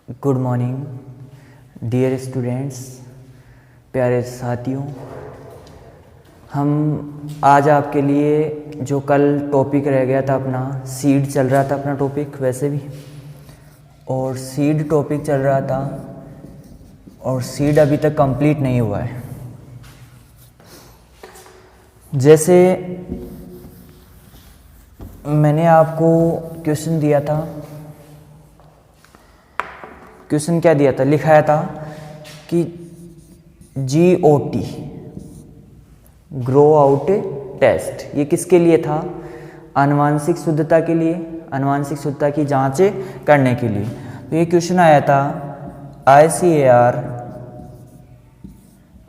Good morning dear students, प्यारे साथियों। हम आज आपके लिए जो कल टॉपिक रह गया था अपना, सीड चल रहा था अपना टॉपिक वैसे भी, और सीड टॉपिक चल रहा था और सीड अभी तक कंप्लीट नहीं हुआ है। जैसे मैंने आपको क्वेश्चन दिया था, क्वेश्चन क्या दिया था, लिखाया था कि GOT ग्रो आउट टेस्ट, ये किसके लिए था? आनुवांशिक शुद्धता के लिए, आनुवांशिक शुद्धता की जांच करने के लिए। तो ये क्वेश्चन आया था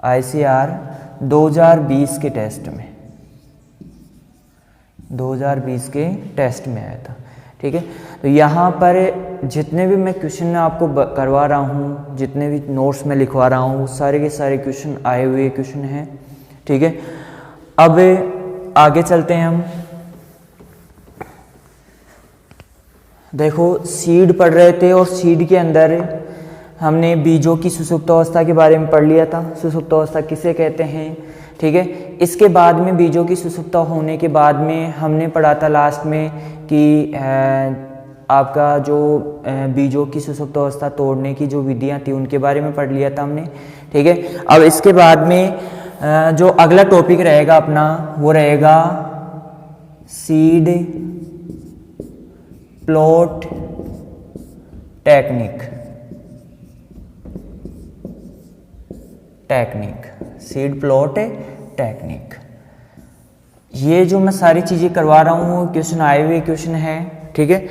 ICAR 2020 के टेस्ट में, 2020 के टेस्ट में आया था। ठीक है, तो यहाँ पर जितने भी मैं क्वेश्चन आपको करवा रहा हूँ, जितने भी नोट्स में लिखवा रहा हूँ, सारे के सारे क्वेश्चन आए हुए क्वेश्चन हैं। ठीक है, अब आगे चलते हैं हम। देखो, सीड पढ़ रहे थे और सीड के अंदर हमने बीजों की सुषुप्त अवस्था के बारे में पढ़ लिया था। सुषुप्त अवस्था किसे कहते हैं? ठीक है, इसके बाद में बीजों की सुषुप्त होने के बाद में हमने पढ़ा था लास्ट में कि आपका जो बीजों की सुषुप्त अवस्था तोड़ने की जो विधियां थी उनके बारे में पढ़ लिया था हमने। ठीक है, अब इसके बाद में जो अगला टॉपिक रहेगा अपना वो रहेगा seed plot technique. Seed plot technique, ये जो मैं सारी चीज़ें करवा रहा हूँ क्वेश्चन आए हुए क्वेश्चन है। ठीक है,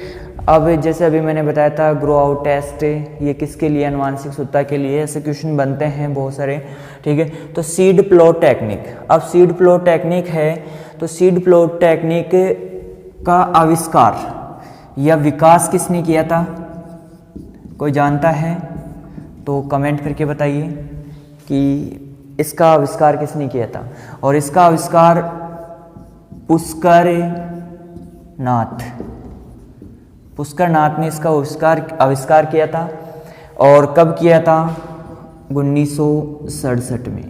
अब जैसे अभी मैंने बताया था ग्रो आउट टेस्ट, ये किसके लिए? आनुवांशिक शुद्धता के लिए। ऐसे क्वेश्चन बनते हैं बहुत सारे। ठीक है, तो सीड प्लॉट टेक्निक, अब सीड प्लॉट टेक्निक है तो सीड प्लॉट टेक्निक का आविष्कार या विकास किसने किया था? कोई जानता है तो कमेंट करके बताइए कि इसका आविष्कार किसने किया था। और इसका आविष्कार पुष्कर नाथ ने इसका आविष्कार किया था। और कब किया था? 1967 में।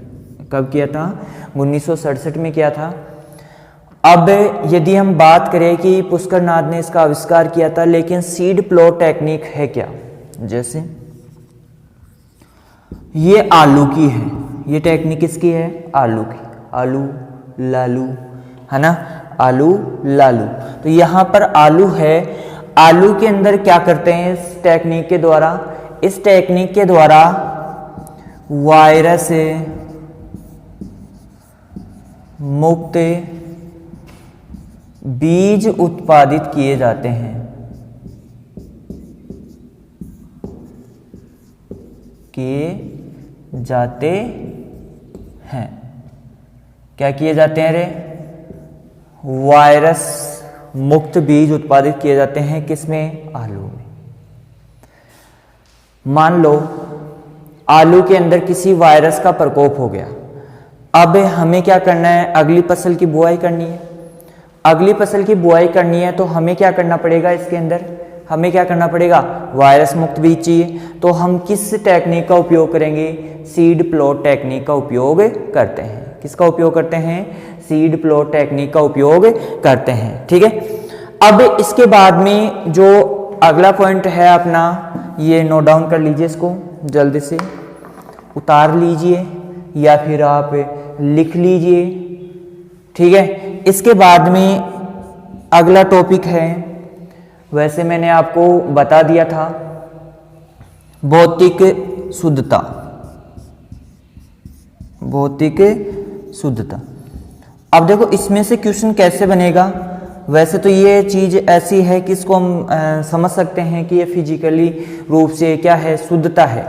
कब किया था? 1967 में किया था। अब यदि हम बात करें कि पुष्कर नाथ ने इसका आविष्कार किया था, लेकिन सीड प्लॉट टेक्निक है क्या? जैसे ये आलू की है, ये टेक्निक किसकी है? आलू की। आलू लालू है ना, आलू लालू। तो यहाँ पर आलू है, आलू के अंदर क्या करते हैं इस टेक्निक के द्वारा? इस टेक्निक के द्वारा वायरस मुक्त बीज उत्पादित किए जाते हैं। क्या किए जाते हैं रे? वायरस मुक्त बीज उत्पादित किए जाते हैं। किसमें? आलू में। मान लो आलू के अंदर किसी वायरस का प्रकोप हो गया, अब हमें क्या करना है? अगली फसल की बुआई करनी है। अगली फसल की बुआई करनी है तो हमें क्या करना पड़ेगा? इसके अंदर हमें क्या करना पड़ेगा? वायरस मुक्त बीज चाहिए। तो हम किस टेक्निक का उपयोग करेंगे? सीड प्लॉट टेक्निक का उपयोग करते हैं। किसका उपयोग करते हैं? सीड प्लॉट टेक्निक का उपयोग करते हैं। ठीक है, अब इसके बाद में जो अगला पॉइंट है अपना, ये नोट डाउन कर लीजिए, इसको जल्दी से उतार लीजिए या फिर आप लिख लीजिए। ठीक है, इसके बाद में अगला टॉपिक है, वैसे मैंने आपको बता दिया था, भौतिक शुद्धता। भौतिक शुद्धता। अब देखो इसमें से क्वेश्चन कैसे बनेगा? वैसे तो ये चीज़ ऐसी है कि इसको हम समझ सकते हैं कि ये फिजिकली रूप से क्या है? शुद्धता है।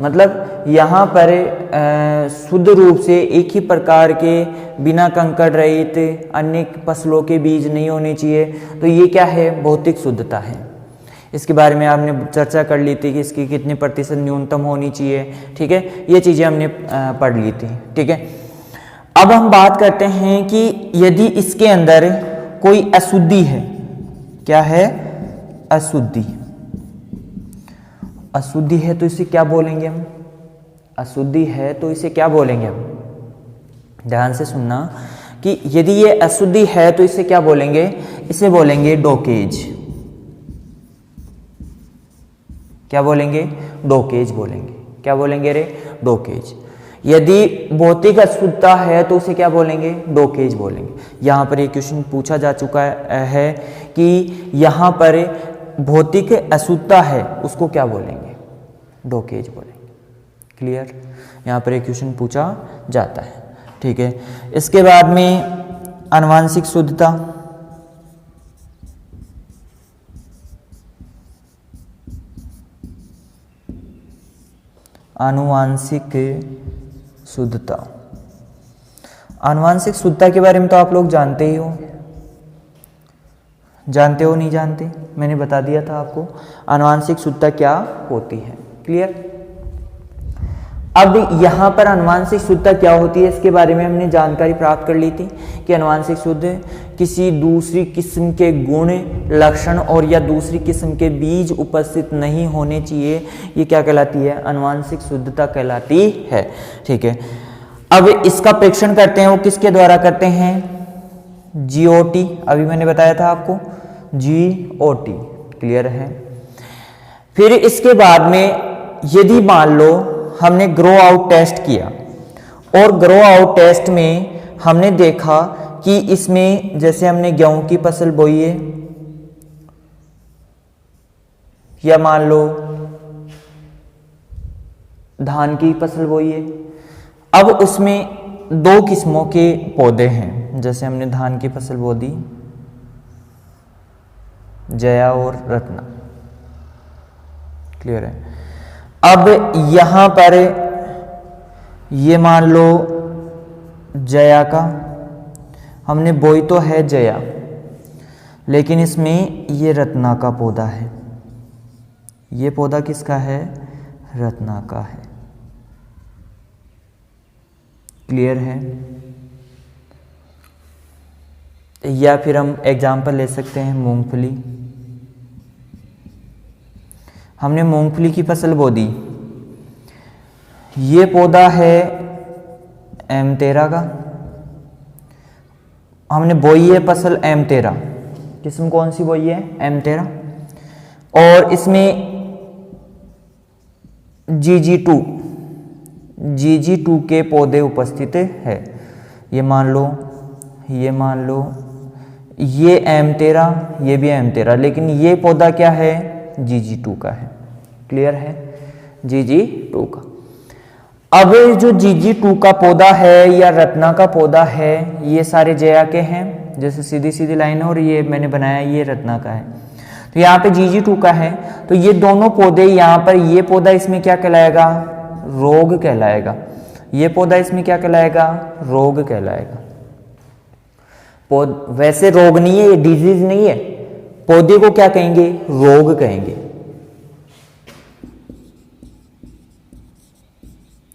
मतलब यहाँ पर शुद्ध रूप से एक ही प्रकार के बिना कंकड़ रहित अन्य फसलों के बीज नहीं होने चाहिए। तो ये क्या है? भौतिक शुद्धता है। इसके बारे में आपने चर्चा कर ली थी कि इसकी कितने प्रतिशत न्यूनतम होनी चाहिए। ठीक है, ये चीज़ें हमने पढ़ ली थी। ठीक है, अब हम बात करते हैं कि यदि इसके अंदर कोई अशुद्धि है, क्या है? अशुद्धि। अशुद्धि है तो इसे क्या बोलेंगे हम? अशुद्धि है तो इसे क्या बोलेंगे हम? ध्यान से सुनना कि यदि ये अशुद्धि है तो इसे क्या बोलेंगे? इसे बोलेंगे डोकेज। क्या बोलेंगे? डोकेज बोलेंगे। क्या बोलेंगे रे? डोकेज। यदि भौतिक अशुद्धता है तो उसे क्या बोलेंगे? डोकेज बोलेंगे। यहाँ पर ये क्वेश्चन पूछा जा चुका है कि यहाँ पर भौतिक अशुद्धता है उसको क्या बोलेंगे? डोकेज बोलेंगे। क्लियर? यहाँ पर एक क्वेश्चन पूछा जाता है। ठीक है, इसके बाद में आनुवांशिक शुद्धता। आनुवांशिक शुद्धता। आनुवांशिक शुद्धता के बारे में तो आप लोग जानते ही हो। जानते हो नहीं जानते? मैंने बता दिया था आपको आनुवांशिक शुद्धता क्या होती है। क्लियर? अब यहाँ पर आनुवांशिक शुद्धता क्या होती है इसके बारे में हमने जानकारी प्राप्त कर ली थी कि आनुवांशिक शुद्ध किसी दूसरी किस्म के गुण, लक्षण और या दूसरी किस्म के बीज उपस्थित नहीं होने चाहिए। ये क्या कहलाती है? आनुवांशिक शुद्धता कहलाती है। ठीक है, अब इसका परीक्षण करते हैं, वो किसके द्वारा करते हैं? जीओटी। अभी मैंने बताया था आपको जीओटी। क्लियर है? फिर इसके बाद में यदि मान लो हमने ग्रो आउट टेस्ट किया और ग्रो आउट टेस्ट में हमने देखा कि इसमें जैसे हमने गेहूं की फसल बोई है या मान लो धान की फसल बोई है, अब उसमें दो किस्मों के पौधे हैं। जैसे हमने धान की फसल बो दी, जया और रत्ना। क्लियर है? अब यहां पर ये मान लो जया का हमने बोई तो है जया, लेकिन इसमें ये रत्ना का पौधा है। ये पौधा किसका है? रत्ना का है। क्लियर है? या फिर हम एग्जाम्पल ले सकते हैं मूंगफली। हमने मूंगफली की फसल बो दी, ये पौधा है M13 का। हमने बोई है फसल M13, किस्म कौन सी बोई है? M13। और इसमें GG2 के पौधे उपस्थित है। ये मान लो ये M13, ये भी M13, लेकिन ये पौधा क्या है? GG2 का है। क्लियर है? GG2 का। अब जो GG2 का पौधा है या रत्ना का पौधा है, ये सारे जया के हैं। जैसे सीधी सीधी लाइन है और ये मैंने बनाया, ये रत्ना का है। तो यहाँ पे GG2 का है, तो ये दोनों पौधे यहाँ पर, ये पौधा इसमें क्या कहलाएगा? रोग कहलाएगा। ये पौधा इसमें क्या कहलाएगा? रोग कहलाएगा। वैसे रोग नहीं है, ये डिजीज नहीं है। पौधे को क्या कहेंगे? रोग कहेंगे।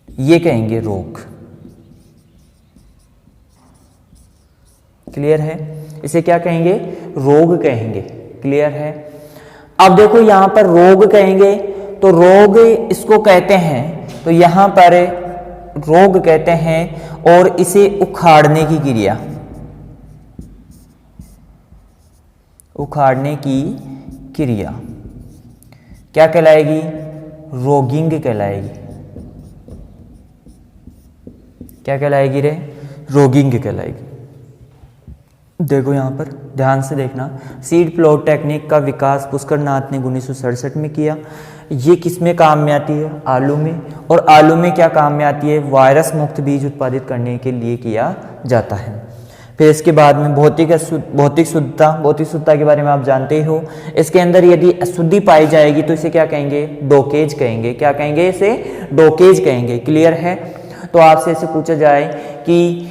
ये कहेंगे रोग। क्लियर है? इसे क्या कहेंगे? रोग कहेंगे। क्लियर है? अब देखो यहां पर रोग कहेंगे तो रोग इसको कहते हैं, तो यहां पर रोग कहते हैं और इसे उखाड़ने की क्रिया, उखाड़ने की क्रिया क्या कहलाएगी? रोगिंग कहलाएगी। क्या कहलाएगी रे? रोगिंग कहलाएगी। देखो यहाँ पर ध्यान से देखना, सीड प्लॉट टेक्निक का विकास पुष्कर नाथ ने 1967 में किया। ये किस में काम में आती है? आलू में। और आलू में क्या काम में आती है? वायरस मुक्त बीज उत्पादित करने के लिए किया जाता है। फिर इसके बाद में भौतिक शुद्धता के बारे में आप जानते ही हो। इसके अंदर यदि अशुद्धि पाई जाएगी तो इसे क्या कहेंगे? डोकेज कहेंगे। क्या कहेंगे? इसे डोकेज कहेंगे। क्लियर है? तो आपसे ऐसे पूछा जाए कि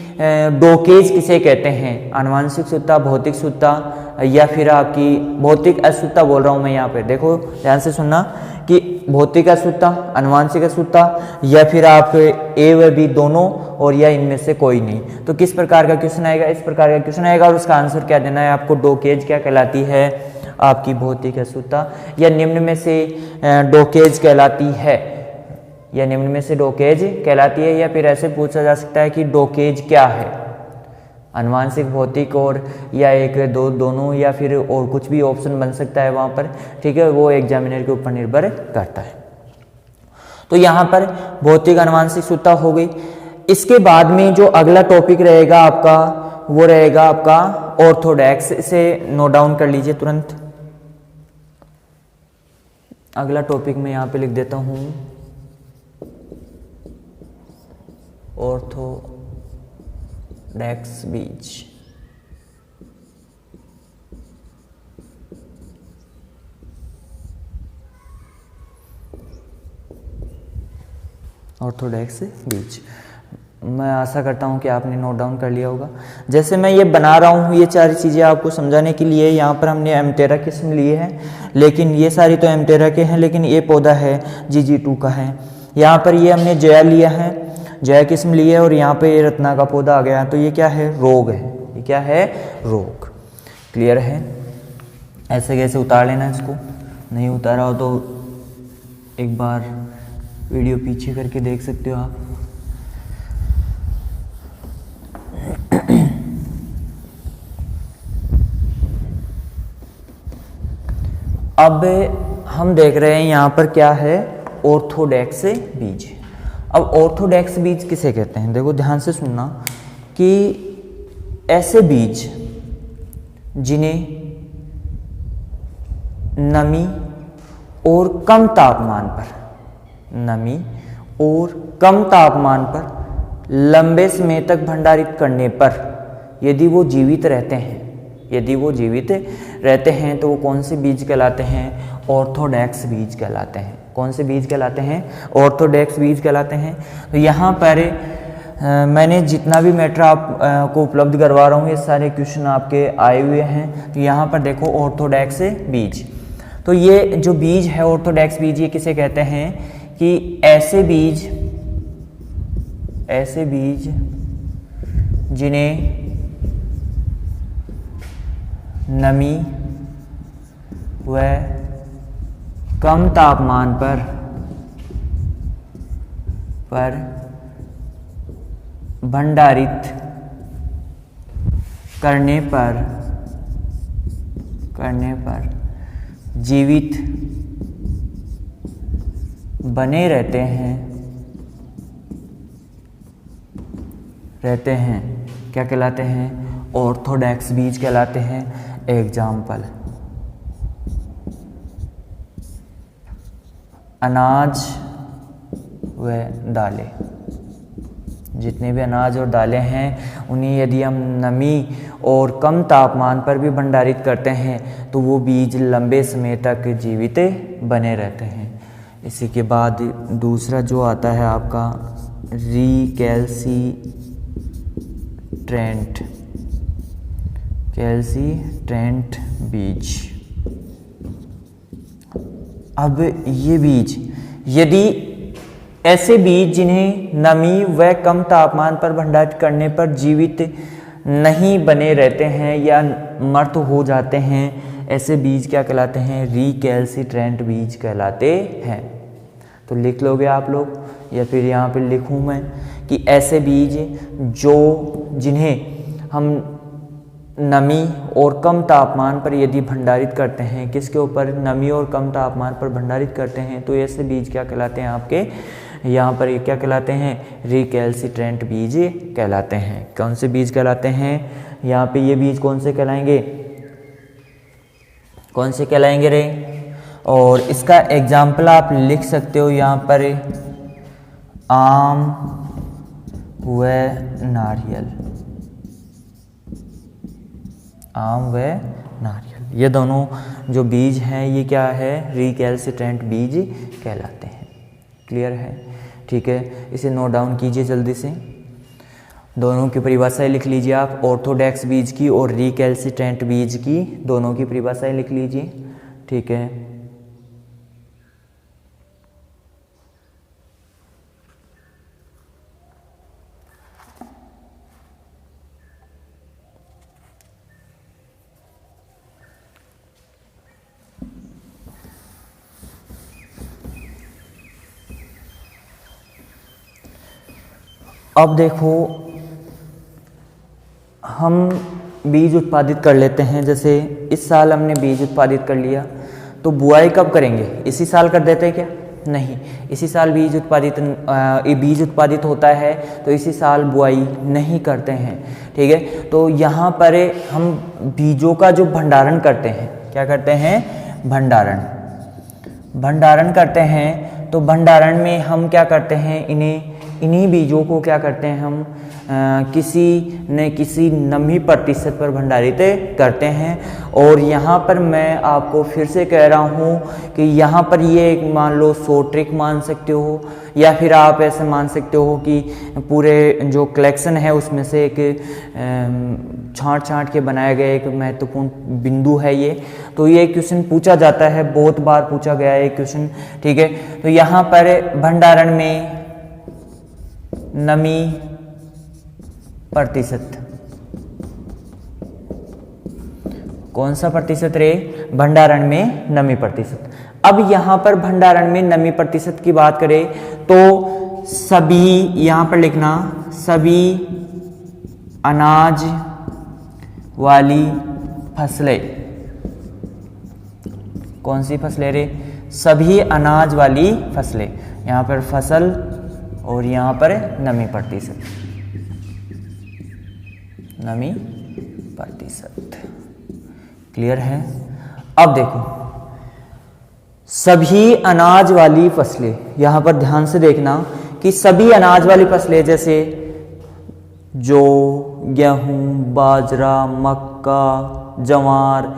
डोकेज किसे कहते हैं? आनुवांशिक शुद्धता, भौतिक शुद्धता या फिर आपकी भौतिक अशुद्धता बोल रहा हूं मैं यहाँ पे। देखो ध्यान से सुनना कि भौतिक अशुद्धता, आनुवांशिक अशुद्धता या फिर आप ए व बी दोनों, और या इनमें से कोई नहीं। तो किस प्रकार का क्वेश्चन आएगा? इस प्रकार का क्वेश्चन आएगा और उसका आंसर क्या देना है आपको? डोकेज क्या कहलाती है? आपकी भौतिक अशुद्धता, या निम्न में से डोकेज कहलाती है, या निम्न में से डोकेज कहलाती है। या फिर ऐसे पूछा जा सकता है कि डोकेज क्या है, आनुवांशिक, भौतिक और या एक दोनों, या फिर और कुछ भी ऑप्शन बन सकता है वहाँ पर, ठीक है, वो एग्जामिनर के ऊपर निर्भर करता है। तो यहाँ पर भौतिक आनुवांशिक शुद्धता हो गई। इसके बाद में जो अगला टॉपिक रहेगा आपका, वो रहेगा आपका ऑर्थोडॉक्स। इसे नोट डाउन कर लीजिए तुरंत। अगला टॉपिक मैं यहाँ पे लिख देता हूँ, ऑर्थोडॉक्स बीज। ऑर्थोडॉक्स बीज, मैं आशा करता हूँ कि आपने नोट डाउन कर लिया होगा। जैसे मैं ये बना रहा हूँ, ये सारी चीज़ें आपको समझाने के लिए, यहाँ पर हमने एमटेरा किस्म लिए हैं, लेकिन ये सारी तो एमटेरा के हैं, लेकिन ये पौधा है GG2 का है। यहाँ पर ये हमने जया लिया है, जया किस्म ली है, और यहाँ पे ये रत्ना का पौधा आ गया। तो ये क्या है, रोग है। ये क्या है, रोग। क्लियर है। ऐसे कैसे उतार लेना इसको, नहीं उतारा हो तो एक बार वीडियो पीछे करके देख सकते हो आप। अब हम देख रहे हैं यहाँ पर क्या है, ऑर्थोडॉक्स बीज। अब ऑर्थोडॉक्स बीज किसे कहते हैं, देखो ध्यान से सुनना, कि ऐसे बीज जिन्हें नमी और कम तापमान पर, नमी और कम तापमान पर लंबे समय तक भंडारित करने पर यदि वो जीवित रहते हैं, यदि वो जीवित रहते हैं तो वो कौन से बीज कहलाते हैं, ऑर्थोडॉक्स बीज कहलाते हैं। कौन से बीज कहलाते हैं, ऑर्थोडॉक्स बीज कहलाते हैं। तो यहाँ पर मैंने जितना भी मैटर आप को उपलब्ध करवा रहा हूँ, ये सारे क्वेश्चन आपके आए हुए हैं। तो यहाँ पर देखो ऑर्थोडॉक्स बीज, तो ये जो बीज है ऑर्थोडॉक्स बीज, ये किसे कहते हैं, कि ऐसे बीज, ऐसे बीज जिन्हें नमी व कम तापमान पर भंडारित करने पर जीवित बने रहते हैं, क्या कहलाते हैं, ऑर्थोडॉक्स बीज कहलाते हैं। एग्जाम्पल, अनाज व दालें, जितने भी अनाज और दालें हैं उन्हें यदि हम नमी और कम तापमान पर भी भंडारित करते हैं तो वो बीज लंबे समय तक जीवित बने रहते हैं। इसी के बाद दूसरा जो आता है आपका कैल्सीट्रेंट बीज। अब ये बीज, यदि ऐसे बीज जिन्हें नमी व कम तापमान पर भंडारित करने पर जीवित नहीं बने रहते हैं या मृत हो जाते हैं, ऐसे बीज क्या कहलाते हैं, रिकैल्सिट्रेंट बीज कहलाते हैं। तो लिख लोगे आप लोग, या फिर यहाँ पे लिखूँ मैं कि ऐसे बीज जिन्हें हम नमी और कम तापमान पर यदि भंडारित करते हैं, किसके ऊपर, नमी और कम तापमान पर भंडारित करते हैं, तो ऐसे बीज क्या कहलाते हैं आपके यहाँ पर, ये क्या कहलाते हैं, रिकैल्सिट्रेंट बीज कहलाते हैं। कौन से बीज कहलाते हैं यहाँ पे, ये बीज कौन से कहलाएंगे, कौन से कहलाएंगे रे। और इसका एग्जाम्पल आप लिख सकते हो यहाँ पर, आम व नारियल, आम व नारियल, ये दोनों जो बीज हैं ये क्या है, रिकैल्सिट्रेंट बीज कहलाते हैं। क्लियर है, ठीक है। इसे नोट डाउन कीजिए जल्दी से, दोनों की परिभाषाएं लिख लीजिए आप, ऑर्थोडॉक्स बीज की और रिकैल्सिट्रेंट बीज की, दोनों की परिभाषाएं लिख लीजिए, ठीक है। अब देखो हम बीज उत्पादित कर लेते हैं। जैसे इस साल हमने बीज उत्पादित कर लिया, तो बुआई कब करेंगे? इसी साल कर देते हैं क्या? नहीं, इसी साल बीज उत्पादित होता है, तो इसी साल बुआई नहीं करते हैं। ठीक है, तो यहाँ पर हम बीजों का जो भंडारण करते हैं, क्या करते हैं? भंडारण करते हैं। तो भंडारण में हम क्या करते हैं? इन्हीं बीजों को क्या करते हैं हम? किसी नमी प्रतिशत पर भंडारित करते हैं। और यहाँ पर मैं आपको फिर से कह रहा हूँ कि यहाँ पर ये एक मान लो 100 ट्रिक मान सकते हो, या फिर आप ऐसे मान सकते हो कि पूरे जो कलेक्शन है उसमें से एक छांट के बनाया गया एक महत्वपूर्ण बिंदु है ये। तो ये क्वेश्चन पूछा जाता है, बहुत बार पूछा गया है क्वेश्चन। ठीक है, तो यहाँ पर भंडारण में नमी प्रतिशत, कौन सा प्रतिशत रे? भंडारण में नमी प्रतिशत। अब यहां पर भंडारण में नमी प्रतिशत की बात करें तो सभी, यहां पर लिखना सभी अनाज वाली फसलें, कौन सी फसलें रे? सभी अनाज वाली फसलें। यहां पर फसल और यहां पर नमी प्रतिशत, नमी प्रतिशत। क्लियर है? अब देखो सभी अनाज वाली फसलें, यहां पर ध्यान से देखना कि सभी अनाज वाली फसलें जैसे जौ, गेहूं, बाजरा, मक्का, जवार,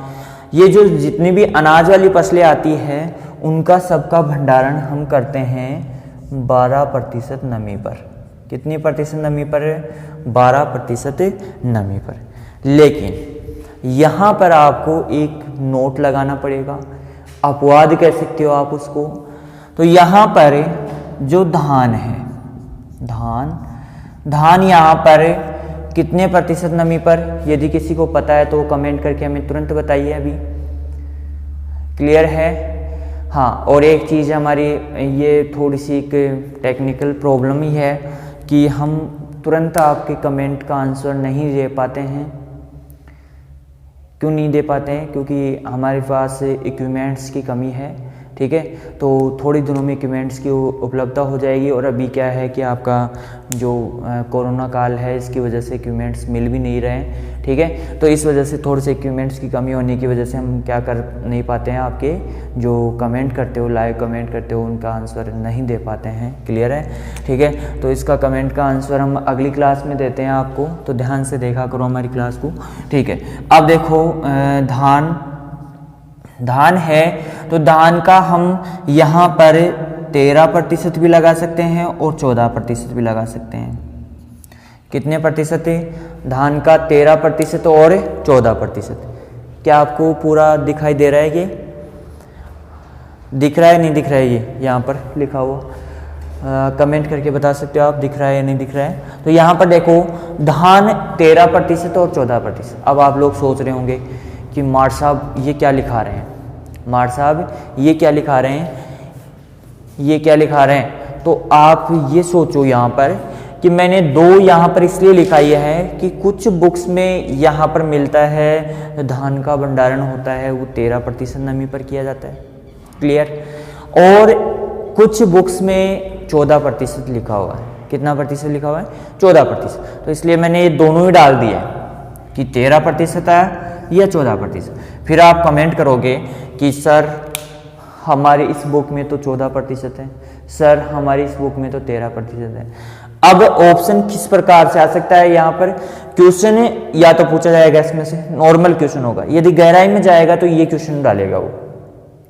ये जो जितनी भी अनाज वाली फसलें आती हैं उनका सबका भंडारण हम करते हैं 12% नमी पर। कितनी प्रतिशत नमी पर? 12% नमी पर। लेकिन यहाँ पर आपको एक नोट लगाना पड़ेगा, अपवाद कह सकते हो आप उसको। तो यहाँ पर जो धान है, धान यहाँ पर कितने प्रतिशत नमी पर? यदि किसी को पता है तो कमेंट करके हमें तुरंत बताइए अभी। क्लियर है? हाँ, और एक चीज़ हमारी ये थोड़ी सी एक टेक्निकल प्रॉब्लम ही है कि हम तुरंत आपके कमेंट का आंसर नहीं दे पाते हैं। क्यों नहीं दे पाते हैं? क्योंकि हमारे पास इक्विपमेंट्स की कमी है। ठीक है, तो थोड़ी दिनों में इक्विपमेंट्स की उपलब्धता हो जाएगी। और अभी क्या है कि आपका जो कोरोना काल है इसकी वजह से इक्विपमेंट्स मिल भी नहीं रहे हैं। ठीक है, तो इस वजह से थोड़े से इक्विपमेंट्स की कमी होने की वजह से हम क्या कर नहीं पाते हैं, आपके जो कमेंट करते हो, लाइव कमेंट करते हो, उनका आंसर नहीं दे पाते हैं। क्लियर है? ठीक है, तो इसका कमेंट का आंसर हम अगली क्लास में देते हैं आपको, तो ध्यान से देखा करो हमारी क्लास को। ठीक है, अब देखो धान है, तो धान का हम यहाँ पर 13% भी लगा सकते हैं और 14% भी लगा सकते हैं। कितने प्रतिशत है? धान का 13% और 14%। क्या आपको पूरा दिखाई दे रहा है? ये दिख रहा है नहीं दिख रहा है? ये यहाँ पर लिखा हुआ कमेंट करके बता सकते हो आप, दिख रहा है या नहीं दिख रहा है? तो यहाँ पर देखो धान 13% और 14%। अब आप लोग सोच रहे होंगे कि मार साहब ये क्या लिखा रहे हैं, मार साहब ये क्या लिखा रहे हैं, ये क्या लिखा रहे हैं? तो आप ये सोचो यहाँ पर कि मैंने 2 यहाँ पर इसलिए लिखा यह है कि कुछ बुक्स में यहाँ पर मिलता है धान का भंडारण होता है वो 13% नमी पर किया जाता है। क्लियर? और कुछ बुक्स में 14% लिखा हुआ है। कितना प्रतिशत लिखा हुआ है? 14%। तो इसलिए मैंने ये दोनों ही डाल दिया कि 13% है या 14%। फिर आप कमेंट करोगे कि सर हमारी इस बुक में तो 14% है, सर हमारी इस बुक में तो 13% है। अब ऑप्शन किस प्रकार से आ सकता है? यहाँ पर क्वेश्चन या तो पूछा जाएगा इसमें से नॉर्मल क्वेश्चन होगा, यदि गहराई में जाएगा तो ये क्वेश्चन डालेगा, वो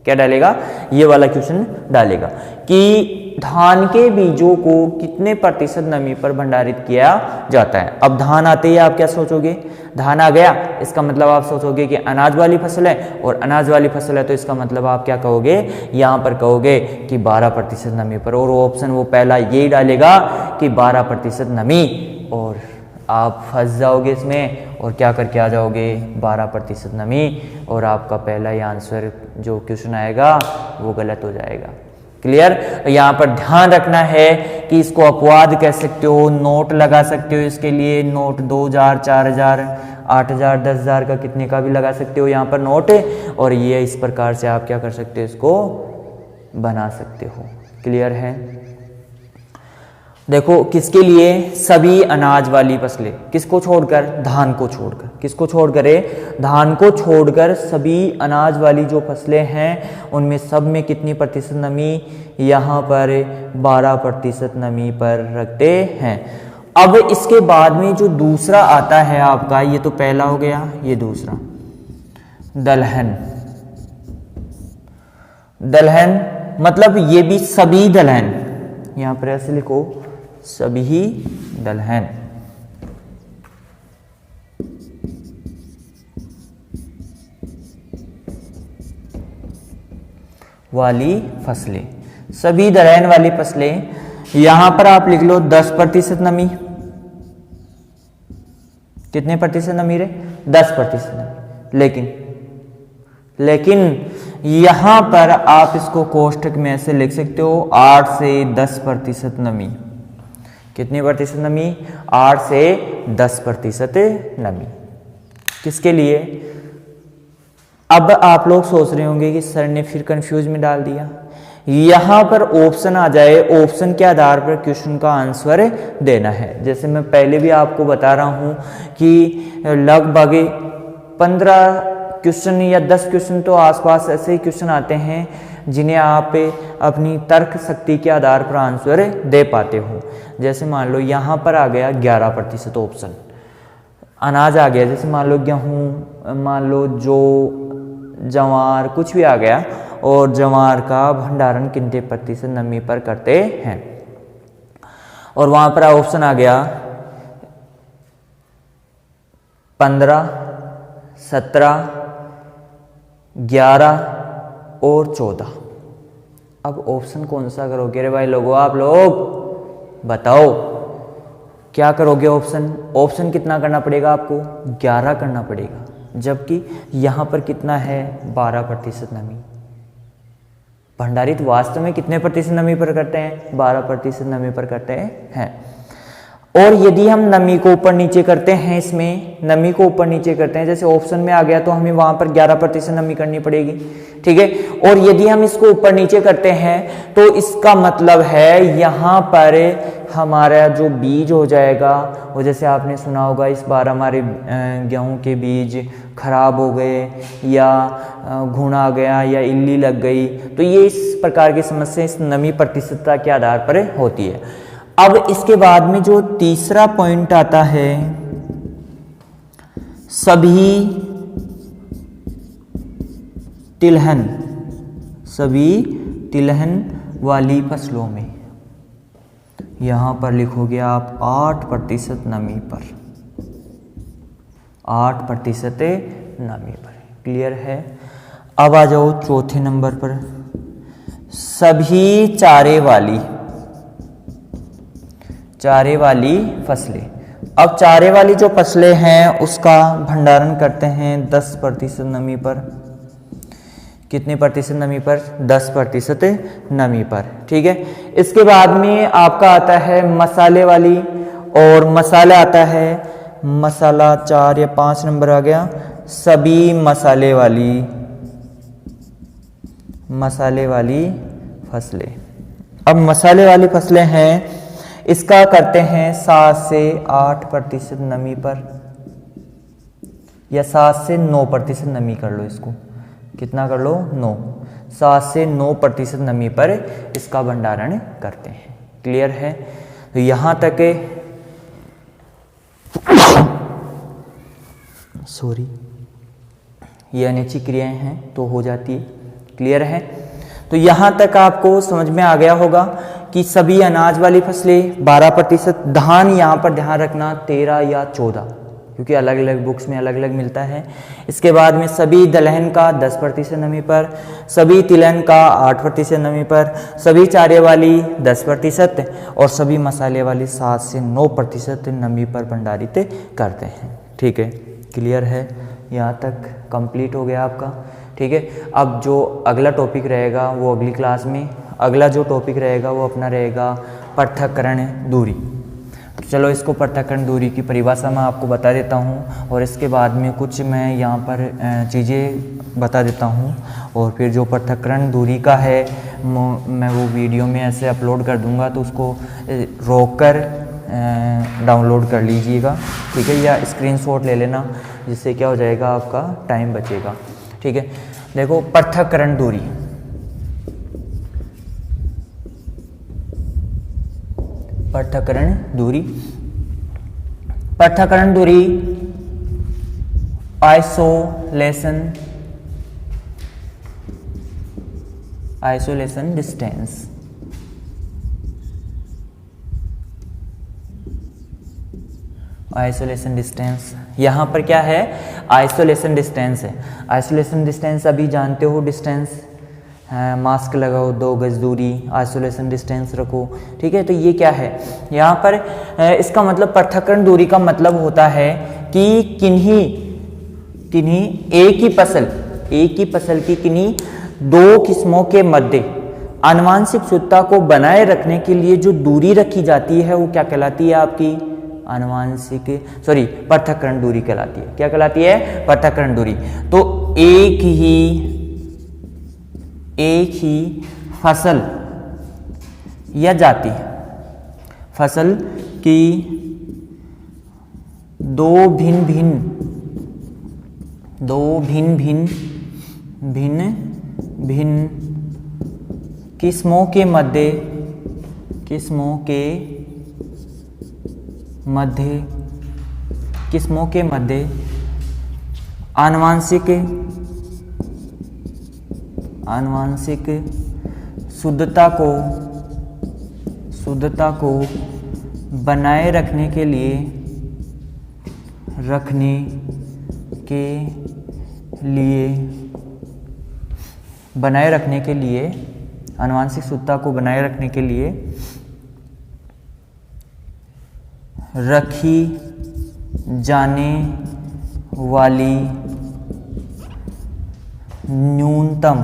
क्या डालेगा? ये वाला क्वेश्चन डालेगा कि धान के बीजों को कितने प्रतिशत नमी पर भंडारित किया जाता है। अब धान आते ही आप क्या सोचोगे? धान आ गया, इसका मतलब आप सोचोगे कि अनाज वाली फसल है, और अनाज वाली फसल है तो इसका मतलब आप क्या कहोगे? यहाँ पर कहोगे कि 12% नमी पर, और ऑप्शन वो पहला यही डालेगा कि 12% नमी, और आप फंस जाओगे इसमें और क्या करके आ जाओगे? 12% नमी, और आपका पहला ही आंसर जो क्वेश्चन आएगा वो गलत हो जाएगा। क्लियर? तो यहाँ पर ध्यान रखना है कि इसको अपवाद कह सकते हो, नोट लगा सकते हो, इसके लिए नोट 2000, 4000, 8000, 10,000 का कितने का भी लगा सकते हो यहाँ पर नोट, और ये इस प्रकार से आप क्या कर सकते हो, इसको बना सकते हो। क्लियर है। देखो किसके लिए, सभी अनाज वाली फसलें, किसको छोड़कर, धान को छोड़कर, किसको छोड़कर, धान को छोड़कर सभी अनाज वाली जो फसलें हैं उनमें सब में कितनी प्रतिशत नमी, यहाँ पर 12% नमी पर रखते हैं। अब इसके बाद में जो दूसरा आता है आपका, ये तो पहला हो गया, ये दूसरा दलहन। दलहन मतलब ये भी सभी दलहन, यहाँ पर ऐसे लिखो, सभी दलहन वाली फसलें, सभी दलहन वाली फसलें, यहां पर आप लिख लो 10% नमी। कितने प्रतिशत नमी रे, 10% नमी। लेकिन यहां पर आप इसको कोष्ठक में ऐसे लिख सकते हो 8 से 10% नमी। कितनी प्रतिशत नमी, 8 से 10% नमी। किसके लिए, अब आप लोग सोच रहे होंगे कि सर ने फिर कंफ्यूज में डाल दिया। यहां पर ऑप्शन आ जाए, ऑप्शन के आधार पर क्वेश्चन का आंसर देना है। जैसे मैं पहले भी आपको बता रहा हूं कि लगभग 15 क्वेश्चन या 10 क्वेश्चन तो आसपास ऐसे ही क्वेश्चन आते हैं जिन्हें आप अपनी तर्क शक्ति के आधार पर आंसर दे पाते हो। जैसे मान लो यहाँ पर आ गया 11% ऑप्शन, अनाज आ गया, जैसे मान लो गेहूँ, मान लो जो जवार, कुछ भी आ गया, और जवार का भंडारण कितने प्रतिशत नमी पर करते हैं, और वहाँ पर ऑप्शन आ गया 15, 17, 11 और 14। अब ऑप्शन कौन सा करोगे रे भाई लोगों, आप लोग बताओ क्या करोगे। ऑप्शन कितना करना पड़ेगा आपको, 11 करना पड़ेगा, जबकि यहाँ पर कितना है, 12% नमी। भंडारित वास्तव में कितने प्रतिशत नमी पर करते हैं, 12% नमी पर करते हैं। और यदि हम नमी को ऊपर नीचे करते हैं, इसमें नमी को ऊपर नीचे करते हैं, जैसे ऑप्शन में आ गया तो हमें वहां पर 11% नमी करनी पड़ेगी, ठीक है। और यदि हम इसको ऊपर नीचे करते हैं तो इसका मतलब है यहाँ पर हमारा जो बीज हो जाएगा वो, जैसे आपने सुना होगा इस बार हमारे गेहूं के बीज खराब हो गए या घुन आ गया या इल्ली लग गई, तो ये इस प्रकार की समस्या इस नमी प्रतिशतता के आधार पर होती है। अब इसके बाद में जो तीसरा पॉइंट आता है, सभी तिलहन, सभी तिलहन वाली फसलों में, यहां पर लिखोगे आप 8% नमी पर, 8% नमी पर। क्लियर है। अब आ जाओ चौथे नंबर पर, सभी चारे वाली, चारे वाली फसलें। अब चारे वाली जो फसलें हैं उसका भंडारण करते हैं 10% नमी पर। कितने प्रतिशत नमी पर, 10% नमी पर, ठीक है। इसके बाद में आपका आता है मसाले वाली, और मसाला आता है, मसाला 4 या 5 नंबर आ गया, सभी मसाले वाली, मसाले वाली फसलें। अब मसाले वाली फसलें हैं, इसका करते हैं 7 से 8% नमी पर, या 7 से 9% नमी कर लो इसको। कितना कर लो, 9, 7 से 9% नमी पर इसका भंडारण करते हैं। क्लियर है। तो यहां तक सॉरी, ये अनिच्छिक क्रियाएं हैं तो हो जाती है। क्लियर है। तो यहां तक आपको समझ में आ गया होगा कि सभी अनाज वाली फसलें 12%, धान यहाँ पर ध्यान रखना 13 या 14, क्योंकि अलग अलग बुक्स में अलग अलग मिलता है। इसके बाद में सभी दलहन का 10% नमी पर, सभी तिलहन का 8% नमी पर, सभी चारे वाली 10% और सभी मसाले वाली 7 से 9% नमी पर भंडारित करते हैं। ठीक है, क्लियर है। यहाँ तक कंप्लीट हो गया आपका। ठीक है, अब जो अगला टॉपिक रहेगा वो अगली क्लास में, अगला जो टॉपिक रहेगा वो अपना रहेगा पृथक्करण दूरी। चलो इसको पृथक्करण दूरी की परिभाषा मैं आपको बता देता हूँ और इसके बाद में कुछ मैं यहाँ पर चीज़ें बता देता हूँ, और फिर जो पृथक्करण दूरी का है मैं वो वीडियो में ऐसे अपलोड कर दूँगा, तो उसको रोक कर डाउनलोड कर लीजिएगा, ठीक है, या स्क्रीनशॉट ले लेना, जिससे क्या हो जाएगा आपका टाइम बचेगा, ठीक है। देखो पृथक्करण दूरी, पृथक्करण दूरी, पृथक्करण दूरी आइसोलेशन डिस्टेंस, आइसोलेशन डिस्टेंस यहाँ पर क्या है, आइसोलेशन डिस्टेंस है। आइसोलेशन डिस्टेंस अभी जानते हो, डिस्टेंस मास्क लगाओ 2 गज दूरी, आइसोलेशन डिस्टेंस रखो, ठीक है। तो ये क्या है यहाँ पर, इसका मतलब पृथक्करण दूरी का मतलब होता है कि किन्हीं एक ही फसल की किन्हीं 2 किस्मों के मध्य आनुवंशिक शुद्धता को बनाए रखने के लिए जो दूरी रखी जाती है वो क्या कहलाती है, आपकी पृथक्करण दूरी कहलाती है। क्या कहलाती है, पृथक्करण दूरी। तो एक ही फसल या जाति, फसल की 2 भिन्न किस्मों के मध्य आनुवंशिक शुद्धता को बनाए रखने के लिए आनुवंशिक शुद्धता को बनाए रखने के लिए रखी जाने वाली न्यूनतम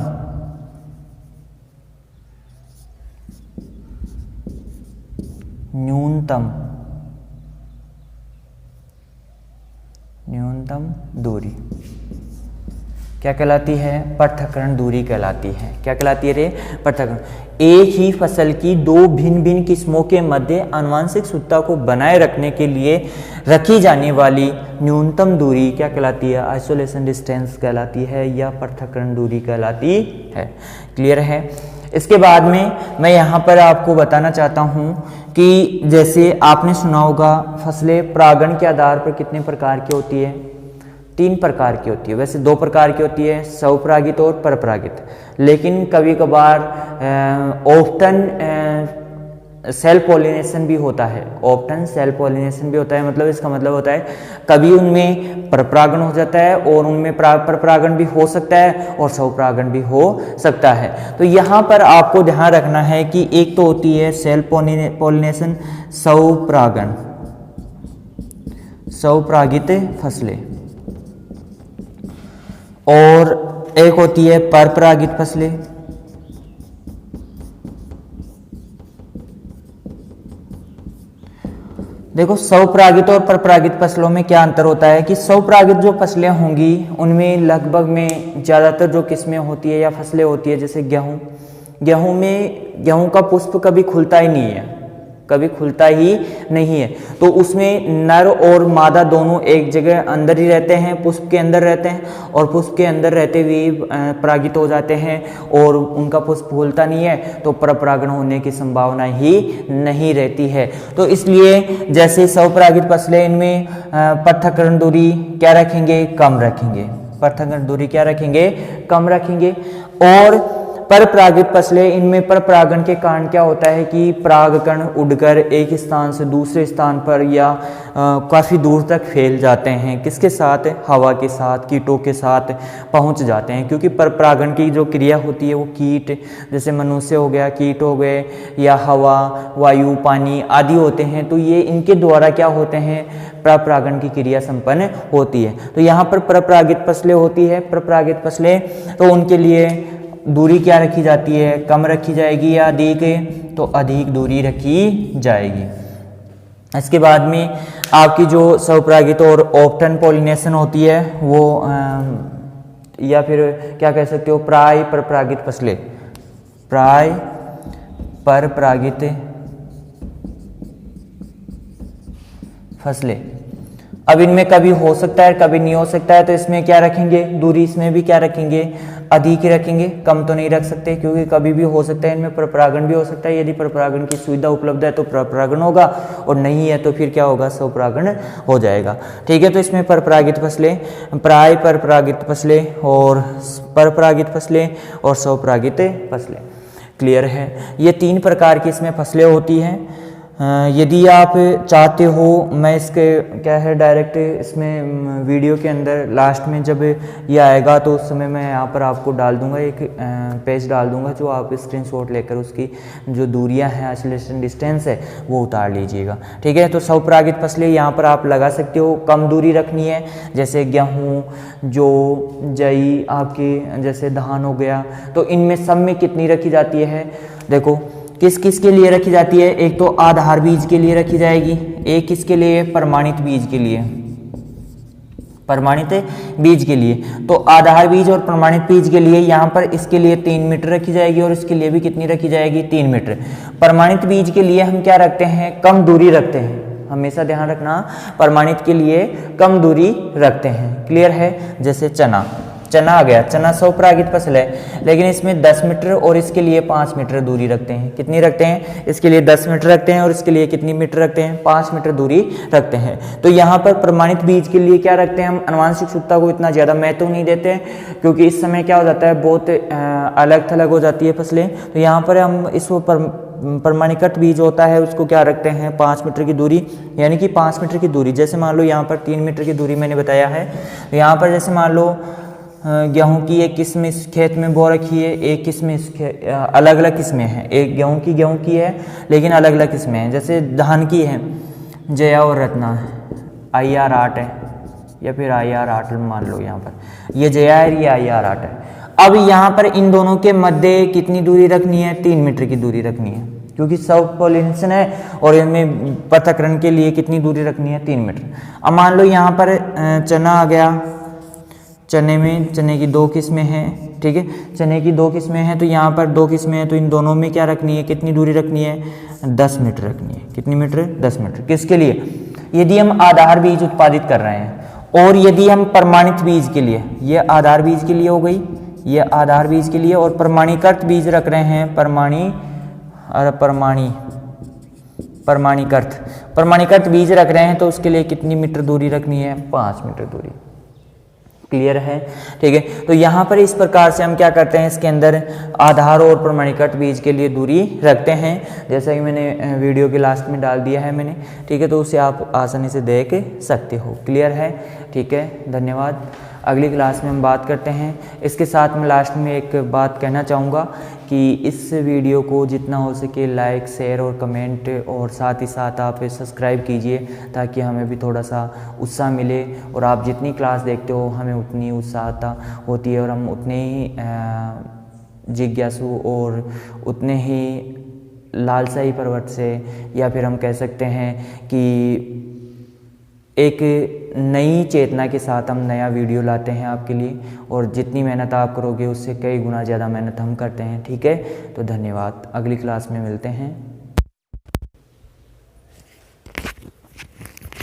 दूरी क्या कहलाती है, पृथक्करण दूरी कहलाती है। क्या कहलाती है रे, पृथक्करण। एक ही फसल की 2 भिन्न किस्मों के मध्य आनुवंशिक शुद्धता को बनाए रखने के लिए रखी जाने वाली न्यूनतम दूरी क्या कहलाती है, आइसोलेशन डिस्टेंस कहलाती है या पृथक्करण दूरी कहलाती है। क्लियर है। इसके बाद में मैं यहाँ पर आपको बताना चाहता हूँ कि जैसे आपने सुना होगा फसलें परागण के आधार पर कितने प्रकार की होती है, 3 प्रकार की होती है। वैसे 2 प्रकार की होती है, स्वपरागित और परपरागित, लेकिन कभी कभार ऑफ्टन सेल्फ पॉलिनेशन भी होता है। ऑफ्टन सेल्फ पॉलिनेशन भी होता है, मतलब इसका मतलब होता है कभी उनमें परपरागण हो जाता है और उनमें परपरागण भी हो सकता है और स्वपरागण भी हो सकता है। तो यहाँ पर आपको ध्यान रखना है कि एक तो होती है सेल्फ पॉलिनेशन, स्वपरागण, स्वपरागित फसलें, और एक होती है परपरागित फसलें। देखो स्वपरागित और परपरागित फसलों में क्या अंतर होता है कि स्वपरागित जो फसलें होंगी उनमें लगभग में ज़्यादातर जो किस्में होती है या फसलें होती है, जैसे गेहूं का पुष्प कभी खुलता ही नहीं है, कभी खुलता ही नहीं है। तो उसमें नर और मादा दोनों एक जगह अंदर ही रहते हैं, पुष्प के अंदर रहते हैं, और पुष्प के अंदर रहते हुए परागित हो जाते हैं और उनका पुष्प फूलता नहीं है, तो परपरागण होने की संभावना ही नहीं रहती है। तो इसलिए जैसे स्वपरागित फसलें, इनमें पृथक्करण दूरी क्या रखेंगे, कम रखेंगे, पृथक्करण दूरी क्या रखेंगे, कम रखेंगे। और परपरागित फसलें, इनमें परपरागण के कारण क्या होता है कि परागकण उड़कर एक स्थान से दूसरे स्थान पर या काफ़ी दूर तक फैल जाते हैं। किसके साथ, हवा के साथ, कीटों के साथ पहुंच जाते हैं, क्योंकि परपरागण की जो क्रिया होती है वो कीट, जैसे मनुष्य हो गया, कीट हो गए, या हवा, वायु, पानी आदि होते हैं। तो ये इनके द्वारा क्या होते हैं, परपरागण की क्रिया संपन्न होती है। तो यहाँ पर परपरागित फसलें होती है, परपरागित फसलें, तो उनके लिए दूरी क्या रखी जाती है, कम रखी जाएगी या अधिक तो अधिक दूरी रखी जाएगी। इसके बाद में आपकी जो स्वपरागित और ऑप्टन पॉलिनेशन होती है वो या फिर क्या कह सकते हो, प्राय परपरागित फसलें, प्राय परपरागित फसलें। अब इनमें कभी हो सकता है कभी नहीं हो सकता है, तो इसमें क्या रखेंगे, दूरी इसमें भी क्या रखेंगे, अधिक ही रखेंगे, कम तो नहीं रख सकते, क्योंकि कभी भी हो सकता है इनमें परपरागण भी हो सकता है। यदि परपरागण की सुविधा उपलब्ध है तो परपरागण होगा, और नहीं है तो फिर क्या होगा, स्वपरागण हो जाएगा। ठीक है, तो इसमें परपरागित फसलें, प्राय परपरागित फसलें और परपरागित फसलें और स्वपरागित फसलें। क्लियर है, ये 3 प्रकार की इसमें फसलें होती हैं। यदि आप चाहते हो, मैं इसके क्या है डायरेक्ट इसमें वीडियो के अंदर लास्ट में जब ये आएगा तो उस समय मैं यहाँ पर आपको डाल दूंगा, एक पेज डाल दूंगा, जो आप स्क्रीनशॉट लेकर उसकी जो दूरियां हैं, आइसोलेशन डिस्टेंस है, वो उतार लीजिएगा। ठीक है, तो स्वपरागित फसलें यहाँ पर आप लगा सकते हो, कम दूरी रखनी है, जैसे गेहूँ, जो जई, आपके जैसे धान हो गया, तो इनमें सब में कितनी रखी जाती है, देखो किस किस के लिए रखी जाती है। एक तो आधार बीज के लिए रखी जाएगी, एक किसके लिए, प्रमाणित बीज के लिए, प्रमाणित बीज के लिए। तो आधार बीज और प्रमाणित बीज के लिए यहाँ पर इसके लिए 3 मीटर रखी जाएगी, और इसके लिए भी कितनी रखी जाएगी, 3 मीटर। प्रमाणित बीज के लिए हम क्या रखते हैं, कम दूरी रखते हैं, हमेशा ध्यान रखना, प्रमाणित के लिए कम दूरी रखते हैं। क्लियर है, जैसे चना, चना आ गया, चना स्वपरागित फसल है, लेकिन इसमें 10 मीटर और इसके लिए 5 मीटर दूरी रखते हैं। कितनी रखते हैं, इसके लिए 10 मीटर रखते हैं और इसके लिए कितनी मीटर रखते हैं, 5 मीटर दूरी रखते हैं। तो यहाँ पर प्रमाणित बीज के लिए क्या रखते हैं, हम आनुवंशिक शुद्धता को इतना ज़्यादा महत्व नहीं देते हैं, क्योंकि इस समय क्या हो जाता है, बहुत अलग थलग हो जाती है फसलें। तो यहाँ पर हम इसको प्रमाणीकृत बीज होता है उसको क्या रखते हैं, 5 मीटर की दूरी, यानी कि 5 मीटर की दूरी। जैसे मान लो यहाँ पर 3 मीटर की दूरी मैंने बताया है, तो यहाँ पर जैसे मान लो गेहूं की एक किस्म इस खेत में बो रखी है, एक किस्म इस अलग अलग किस्में हैं, एक गेहूं की है लेकिन अलग अलग किस्में हैं। जैसे धान की है जया और रत्ना, IR8 है या फिर IR8 मान लो, यहाँ पर ये जया है, ये IR8 है। अब यहाँ पर इन दोनों के मध्य कितनी दूरी रखनी है, 3 मीटर की दूरी रखनी है, क्योंकि सब पॉलिनेशन है, और इनमें पृथक्करण के लिए कितनी दूरी रखनी है, 3 मीटर। अब मान लो यहाँ पर चना आ गया, चने की 2 किस्में हैं। ठीक है, चने की 2 किस्में हैं, तो यहाँ पर 2 किस्में हैं, तो इन दोनों में क्या रखनी है, कितनी दूरी रखनी है, 10 मीटर रखनी है। कितनी मीटर, 10 मीटर। किसके लिए, यदि हम आधार बीज उत्पादित कर रहे हैं, और यदि हम प्रमाणित बीज के लिए, ये आधार बीज के लिए हो गई, ये आधार बीज के लिए, और प्रमाणीकृत बीज रख रहे हैं, प्रमाणीकृत बीज रख रहे हैं, तो उसके लिए कितनी मीटर दूरी रखनी है, 5 मीटर दूरी। क्लियर है, ठीक है। तो यहाँ पर इस प्रकार से हम क्या करते हैं, इसके अंदर आधार और प्रमाणीकृत बीज के लिए दूरी रखते हैं, जैसा कि मैंने वीडियो के लास्ट में डाल दिया है मैंने। ठीक है, तो उसे आप आसानी से देख सकते हो। क्लियर है, ठीक है, धन्यवाद। अगली क्लास में हम बात करते हैं। इसके साथ में लास्ट में एक बात कहना चाहूँगा कि इस वीडियो को जितना हो सके लाइक, शेयर और कमेंट, और साथ ही साथ आप सब्सक्राइब कीजिए, ताकि हमें भी थोड़ा सा उत्साह मिले, और आप जितनी क्लास देखते हो हमें उतनी उत्साहता होती है, और हम उतने ही जिज्ञासु और उतने ही लालसाई प्रवृत्ति से, या फिर हम कह सकते हैं कि एक नई चेतना के साथ हम नया वीडियो लाते हैं आपके लिए, और जितनी मेहनत आप करोगे उससे कई गुना ज़्यादा मेहनत हम करते हैं। ठीक है, तो धन्यवाद। अगली क्लास में मिलते हैं।